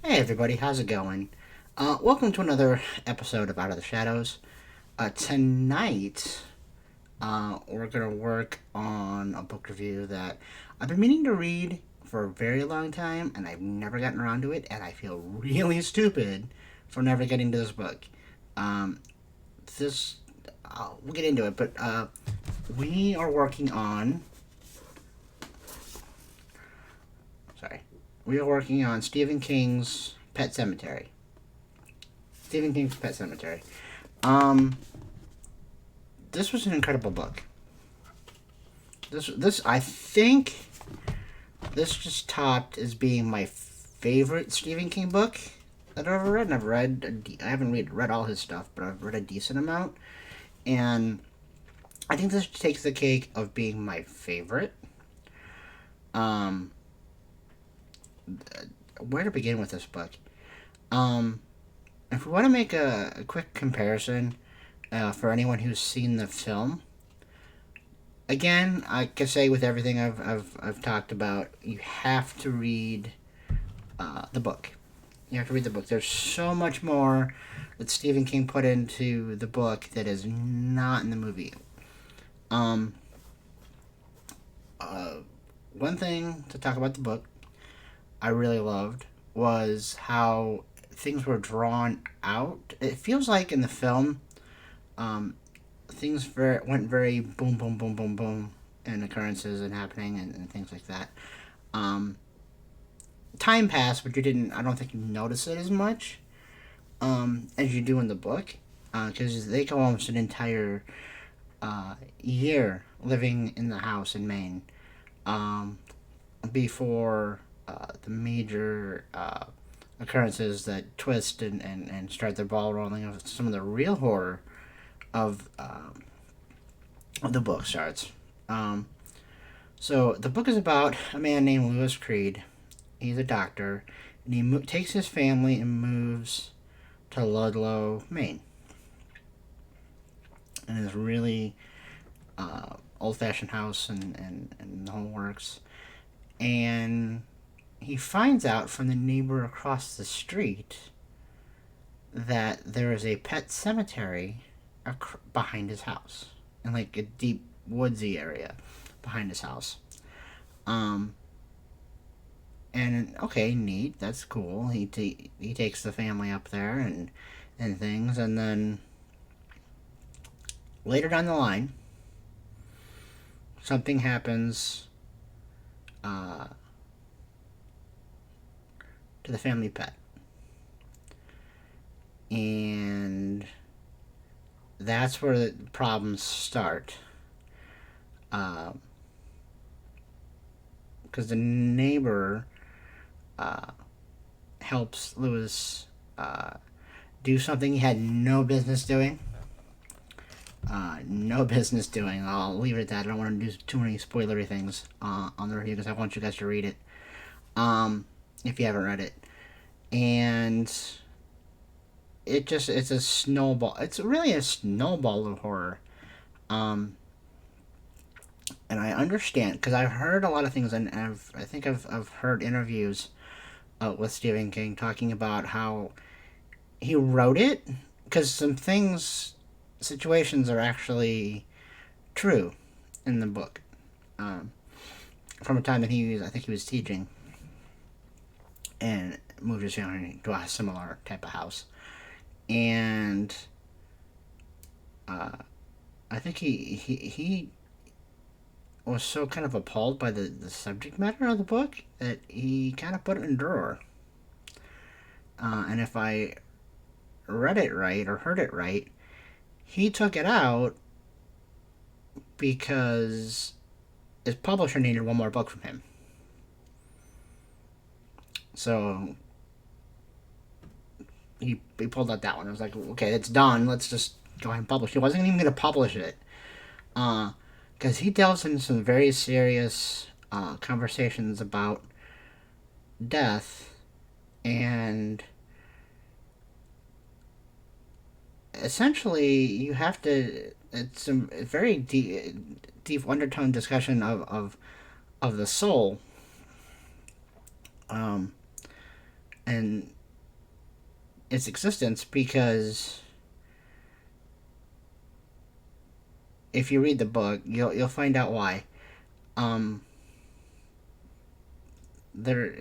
Hey everybody, how's it going? Welcome to another episode of Out of the Shadows. Tonight, we're gonna work on a book review that I've been meaning to read for a very long time, and I've never gotten around to it, and I feel really stupid for never getting to this book. Um, this, we'll get into it, but we are working on. Sorry, we are working on Stephen King's Pet Cemetery. Stephen King's Pet Cemetery. Um, this was an incredible book. This I think this just topped as being my favorite Stephen King book that I've ever read. And I haven't read all his stuff, but I've read a decent amount, and I think this takes the cake of being my favorite. Um, where to begin with this book? Um, if we want to make a quick comparison, for anyone who's seen the film, again, I can say with everything I've talked about, you have to read the book. You have to read the book. There's so much more that Stephen King put into the book that is not in the movie. Um, uh, One thing to talk about the book I really loved was how things were drawn out. It feels like in the film, um, went very boom, boom, boom, boom, boom, and occurrences and happening and things like that. Um, Time passed, but you didn't. I don't think you notice it as much as you do in the book, because they go almost an entire year living in the house in Maine um, before the major occurrences that twist and start the ball rolling of some of the real horror of the book starts. Um, so the book is about a man named Lewis Creed. He's a doctor, and he takes his family and moves to Ludlow, Maine, in this really old-fashioned house and the whole works. And he finds out from the neighbor across the street that there is a pet cemetery behind his house, in like a deep woodsy area behind his house. Um, and okay, neat. That's cool. He takes the family up there and things, and then later down the line, something happens uh, to the family pet, and that's where the problems start. Because the neighbor helps Lewis do something he had no business doing. No business doing. I'll leave it at that. I don't want to do too many spoilery things on the review because I want you guys to read it if you haven't read it. And it's a snowball. It's really a snowball of horror. Um, and I understand because I've heard a lot of things, and I think I've heard interviews with Stephen King talking about how he wrote it because some situations are actually true in the book. Um, from a time that I think he was teaching, and moved his family to a similar type of house, and uh, I think he was so kind of appalled by the subject matter of the book that he kind of put it in a drawer. And if I read it right or heard it right, he took it out because his publisher needed one more book from him. So he pulled out that one. I was like, okay, it's done. Let's just go ahead and publish it. He wasn't even going to publish it. Because he delves into some very serious conversations about death, and essentially you have to. It's a very deep undertone discussion of the soul, um, and its existence because if you read the book, you'll find out why. Um, there,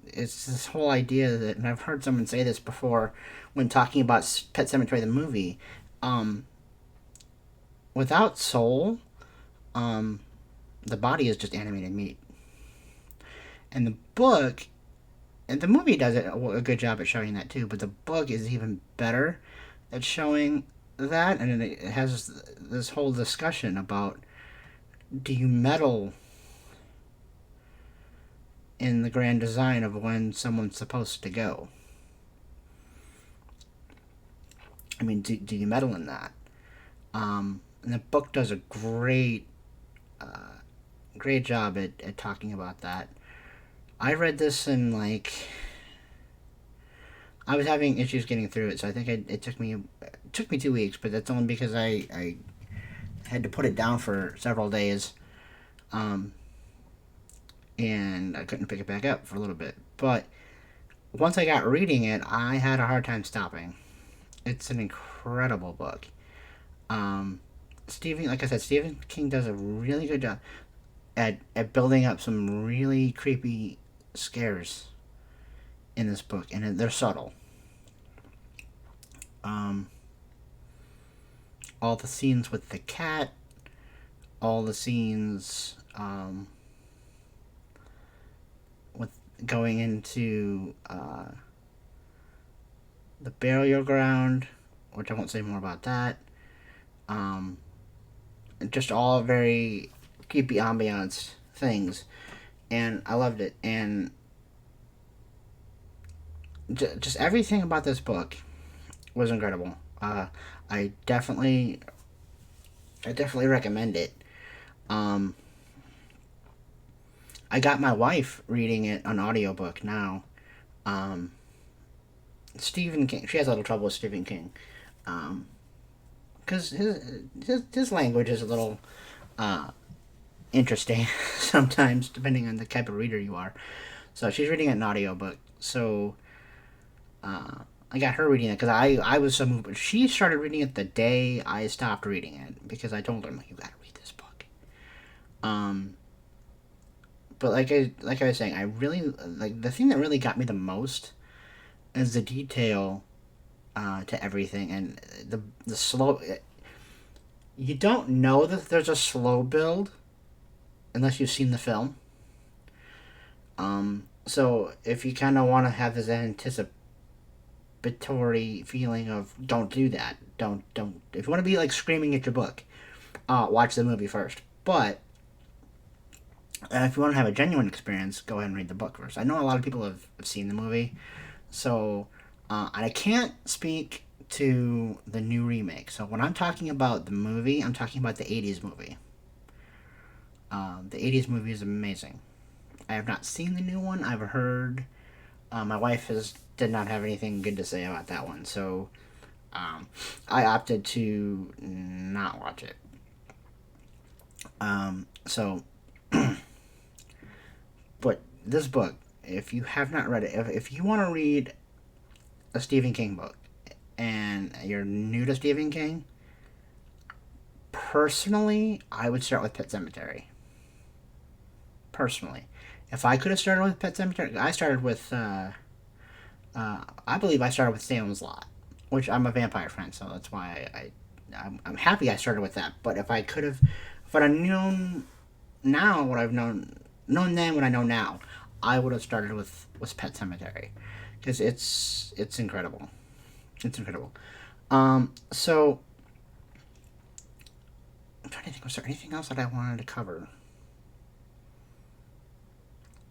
it's this whole idea that, and I've heard someone say this before when talking about Pet Cemetery the movie. Um, Without soul, um, the body is just animated meat, and the book and the movie does a good job at showing that too. But the book is even better at showing that, and it has this whole discussion about do you meddle in the grand design of when someone's supposed to go? I mean, do you meddle in that? And the book does a great job at talking about that. I read this in like I was having issues getting through it, so I think it took me 2 weeks, but that's only because I had to put it down for several days, um, and I couldn't pick it back up for a little bit. But once I got reading it, I had a hard time stopping. It's an incredible book. Um, like I said, Stephen King does a really good job at building up some really creepy scares in this book, and they're subtle. Um, all the scenes with the cat, all the scenes with going into the burial ground, which I won't say more about that. Um, just all very creepy ambiance things, and I loved it. And just everything about this book was incredible. I definitely, I definitely recommend it. Um, I got my wife reading it on audiobook now. Um, Stephen King, she has a little trouble with Stephen King, because his language is a little uh, interesting sometimes, depending on the type of reader you are. So she's reading it in audiobook. So I got her reading it because I was so moved. She started reading it the day I stopped reading it because I told her, you got to read this book. Um, but like I was saying, I really like the thing that really got me the most is the detail to everything and the slow. You don't know that there's a slow build unless you've seen the film. So if you kind of want to have this anticipatory feeling of don't do that, don't. If you want to be like screaming at your book, watch the movie first. But if you want to have a genuine experience, go ahead and read the book first. I know a lot of people have seen the movie, so and I can't speak to the new remake. So when I'm talking about the movie, I'm talking about the '80s movie. The '80s movie is amazing. I have not seen the new one. I've heard my wife has did not have anything good to say about that one, so I opted to not watch it. So, but this book, if you have not read it, if you want to read a Stephen King book and you're new to Stephen King, personally, I would start with Pet Cemetery. Personally, if I could have started with Pet Cemetery, I believe I started with Salem's Lot, which I'm a vampire fan, so that's why I'm happy I started with that. But if I'd have known now what I've known then what I know now, I would have started with Pet Cemetery because it's incredible. It's incredible. So I'm trying to think. Was there anything else that I wanted to cover?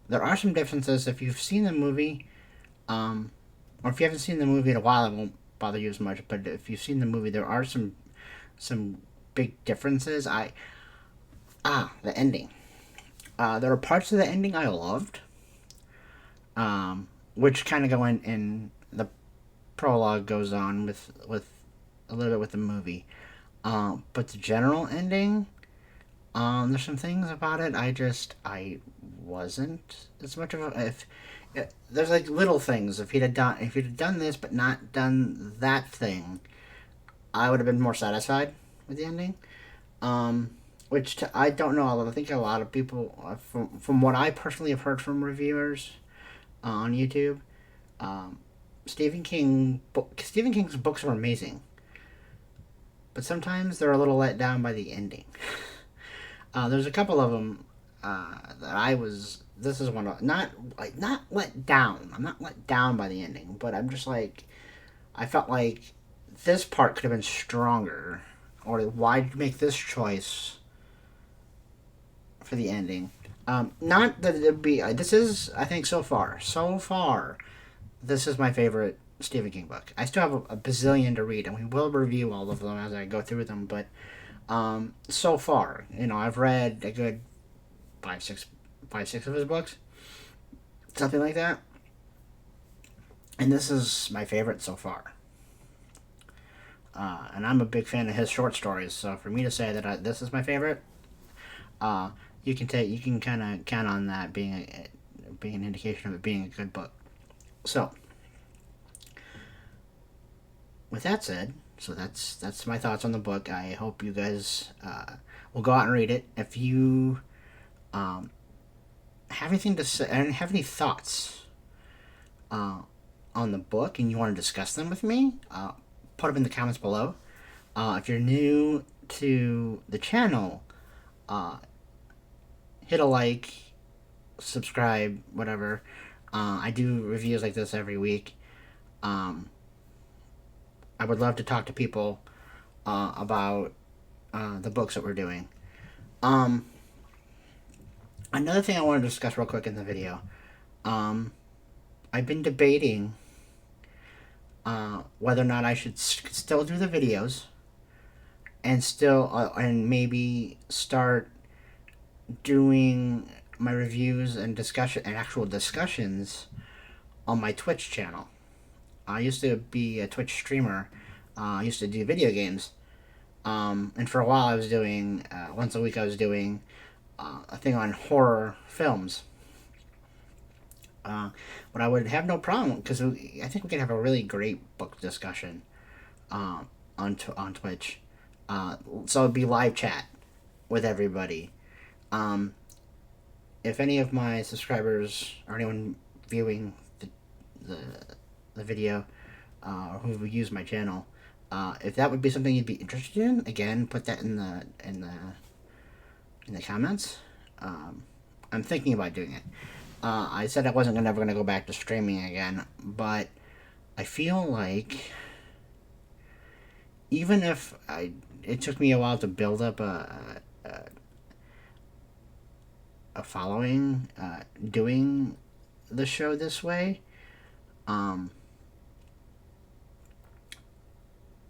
There are some differences if you've seen the movie, um, or if you haven't seen the movie in a while. It won't bother you as much. But if you've seen the movie, there are some big differences. The ending. There are parts of the ending I loved, which kind of go in the prologue goes on with a little bit with the movie. But the general ending, there's some things about it I wasn't as much of a there's like little things. If he'd have done this but not done that thing, I would have been more satisfied with the ending. Um, I don't know. I think a lot of people, from what I personally have heard from reviewers on YouTube, um, Stephen King's books are amazing, but sometimes they're a little let down by the ending. There's a couple of them that I was. This is one of not let down. I'm not let down by the ending, but I'm just like I felt like this part could have been stronger, or why did you make this choice for the ending? Not that it'd be. This is, I think, so far, this is my favorite Stephen King book. I still have a bazillion to read, and we will review all of them as I go through them. But so far, I've read a good five, six, five, six of his books, something like that, and this is my favorite so far. And I'm a big fan of his short stories, so for me to say that this is my favorite, uh, you can kind of count on that being an indication of it being a good book. So, with that said, that's my thoughts on the book. I hope you guys will go out and read it. If you um, have anything to say and have any thoughts uh, on the book and you want to discuss them with me, put them in the comments below. If you're new to the channel, uh, hit a like, subscribe, whatever. I do reviews like this every week. Um, I would love to talk to people about the books that we're doing. Um, Another thing I want to discuss real quick in the video. Um, I've been debating whether or not I should still do the videos and maybe start doing my reviews and actual discussions on my Twitch channel. I used to be a Twitch streamer. I used to do video games. And for a while I was doing, once a week I was doing a thing on horror films. But I would have no problem because I think we could have a really great book discussion on Twitch. So it'd be live chat with everybody. Um, if any of my subscribers or anyone viewing the, the video who use my channel, if that would be something you'd be interested in, again, put that in the comments. I'm thinking about doing it. I said I wasn't ever going to go back to streaming again, but I feel like even if it took me a while to build up a following doing the show this way, um,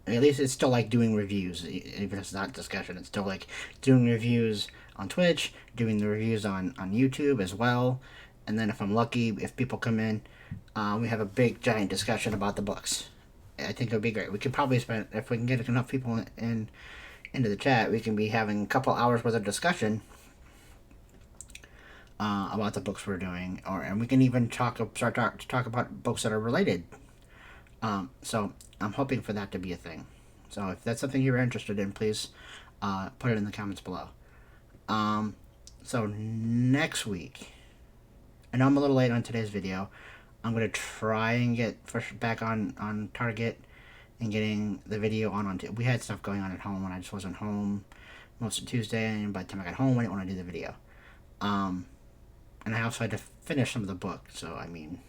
at least it's still like doing reviews, even if it's not discussion. It's still like doing reviews on Twitch, doing the reviews on YouTube as well. And then if I'm lucky, if people come in, we have a big giant discussion about the books. I think it would be great. We could probably spend, if we can get enough people into the chat, we can be having a couple hours worth of discussion about the books we're doing, and we can even talk about books that are related. So I'm hoping for that to be a thing. So if that's something you're interested in, please put it in the comments below. So next week, I know I'm a little late on today's video. I'm going to try and get back on target and getting the video on. We had stuff going on at home and I just wasn't home most of Tuesday, and by the time I got home I didn't want to do the video. And I also had to finish some of the book, so I mean,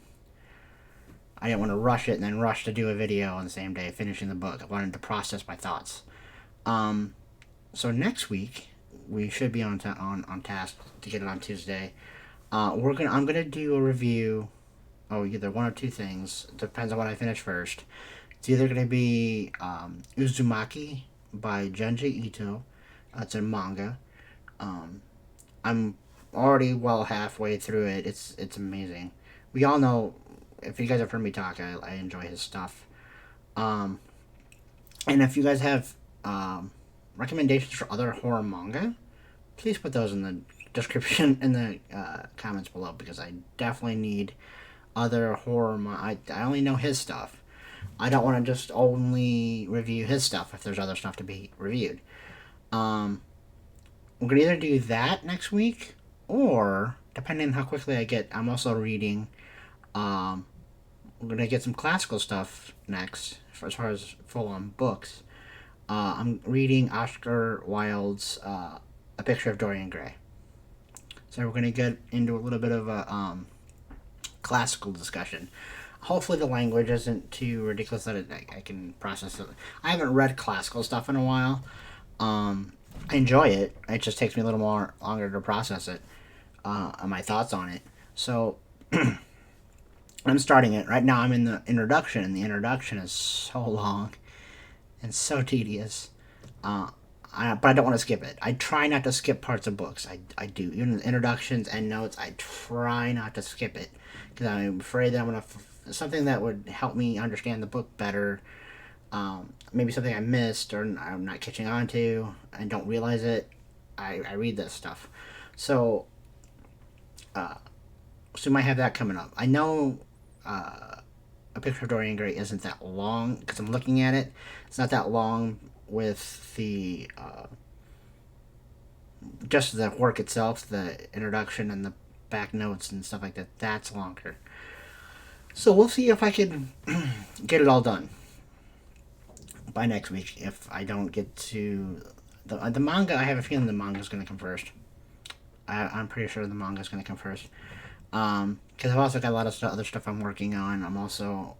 I didn't want to rush it and then rush to do a video on the same day finishing the book. I wanted to process my thoughts. So next week we should be on task to get it on Tuesday. I'm gonna do a review. Either one or two things. Depends on what I finish first. It's either gonna be Uzumaki by Junji Ito. It's a manga. I'm already well halfway through it. It's amazing. We all know, if you guys have heard me talk, I enjoy his stuff. And if you guys have recommendations for other horror manga, please put those in the description in the comments below, because I definitely need other horror. I only know his stuff. I don't want to just only review his stuff if there's other stuff to be reviewed. Um, we're gonna either do that next week, or depending on how quickly I get, I'm also reading. Um, we're gonna get some classical stuff next, as far as full on books. I'm reading Oscar Wilde's A Picture of Dorian Gray. So we're gonna get into a little bit of a classical discussion. Hopefully the language isn't too ridiculous that I can process it. I haven't read classical stuff in a while. I enjoy it. It just takes me a little more longer to process it and my thoughts on it. So I'm starting it right now. I'm in the introduction, and the introduction is so long and so tedious. But I don't want to skip it. I try not to skip parts of books. I do. Even introductions and notes, I try not to skip it. Because I'm afraid that I'm going to. Something that would help me understand the book better. Maybe something I missed or I'm not catching on to and don't realize it. I read this stuff. So we might have that coming up. I know A Picture of Dorian Gray isn't that long because I'm looking at it. It's not that long with the just the work itself, the introduction and the back notes and stuff like that. That's longer. So we'll see if I can get it all done by next week. If I don't get to the manga, I have a feeling the manga is going to come first. I'm pretty sure the manga is going to come first. Because I've also got a lot of other stuff I'm working on. I'm also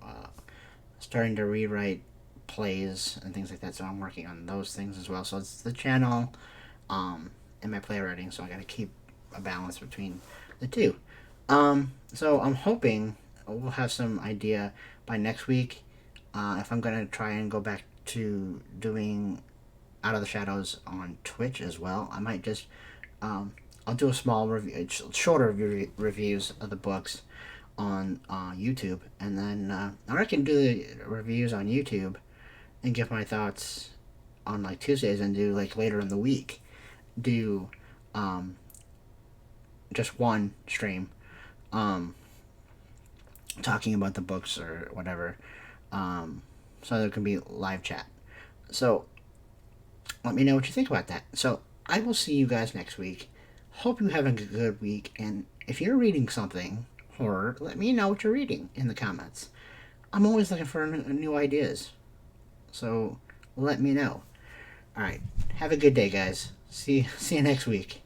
starting to rewrite plays and things like that, so I'm working on those things as well. So it's the channel and my playwriting, so I got to keep a balance between the two. So I'm hoping we'll have some idea by next week if I'm going to try and go back to doing Out of the Shadows on Twitch as well. I might just I'll do a small review, shorter reviews of the books on YouTube, and then I can do the reviews on YouTube and give my thoughts on like Tuesdays, and do like later in the week, do just one stream talking about the books or whatever, so there can be live chat. So let me know what you think about that. So I will see you guys next week. Hope you have a good week, and if you're reading something horror, let me know what you're reading in the comments. I'm always looking for new ideas, so let me know. All right, have a good day, guys. See you next week.